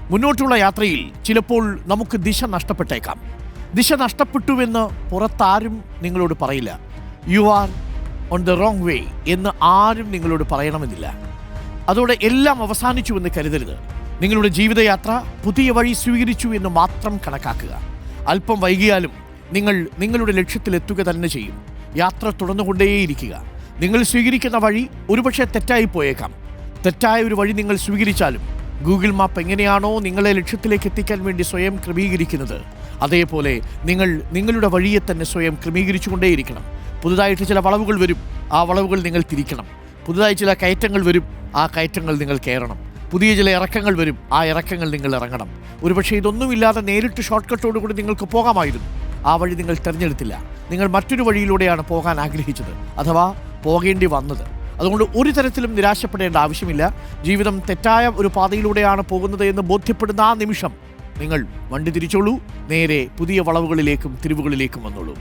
മുന്നോട്ടുള്ള യാത്രയിൽ ചിലപ്പോൾ നമുക്ക് ദിശ നഷ്ടപ്പെട്ടേക്കാം. ദിശ നഷ്ടപ്പെട്ടുവെന്ന് പുറത്താരും നിങ്ങളോട് പറയില്ല. You are on the wrong വേ എന്ന് ആരും നിങ്ങളോട് പറയണമെന്നില്ല. അതോടെ എല്ലാം അവസാനിച്ചുവെന്ന് കരുതരുത്. നിങ്ങളുടെ ജീവിതയാത്ര പുതിയ വഴി സ്വീകരിച്ചു എന്ന് മാത്രം കണക്കാക്കുക. അല്പം വൈകിയാലും നിങ്ങൾ നിങ്ങളുടെ ലക്ഷ്യത്തിലെത്തുക തന്നെ ചെയ്യും. യാത്ര തുടർന്നുകൊണ്ടേയിരിക്കുക. നിങ്ങൾ സ്വീകരിക്കുന്ന വഴി ഒരുപക്ഷെ തെറ്റായി പോയേക്കാം. തെറ്റായ ഒരു വഴി നിങ്ങൾ സ്വീകരിച്ചാലും ഗൂഗിൾ മാപ്പ് എങ്ങനെയാണോ നിങ്ങളെ ലക്ഷ്യത്തിലേക്ക് എത്തിക്കാൻ വേണ്ടി സ്വയം ക്രമീകരിക്കുന്നത്, അതേപോലെ നിങ്ങൾ നിങ്ങളുടെ വഴിയെ തന്നെ സ്വയം ക്രമീകരിച്ചുകൊണ്ടേയിരിക്കണം. പുതുതായിട്ട് ചില വളവുകൾ വരും, ആ വളവുകൾ നിങ്ങൾ തിരിക്കണം. പുതുതായി ചില കയറ്റങ്ങൾ വരും, ആ കയറ്റങ്ങൾ നിങ്ങൾ കയറണം. പുതിയ ചില ഇറക്കങ്ങൾ വരും, ആ ഇറക്കങ്ങൾ നിങ്ങൾ ഇറങ്ങണം. ഒരുപക്ഷെ ഇതൊന്നുമില്ലാതെ നേരിട്ട് ഷോർട്ട് കട്ടോടുകൂടി നിങ്ങൾക്ക് പോകാമായിരുന്നു. ആ വഴി നിങ്ങൾ തിരഞ്ഞെടുത്തില്ല. നിങ്ങൾ മറ്റൊരു വഴിയിലൂടെയാണ് പോകാൻ ആഗ്രഹിച്ചത്, അഥവാ പോകേണ്ടി വന്നത്. അതുകൊണ്ട് ഒരു തരത്തിലും നിരാശപ്പെടേണ്ട ആവശ്യമില്ല. ജീവിതം തെറ്റായ ഒരു പാതയിലൂടെയാണ് പോകുന്നത് എന്ന് ബോധ്യപ്പെടുന്ന ആ നിമിഷം നിങ്ങൾ വണ്ടി തിരിച്ചോളൂ. നേരെ പുതിയ വളവുകളിലേക്കും തിരിവുകളിലേക്കും വന്നോളൂ.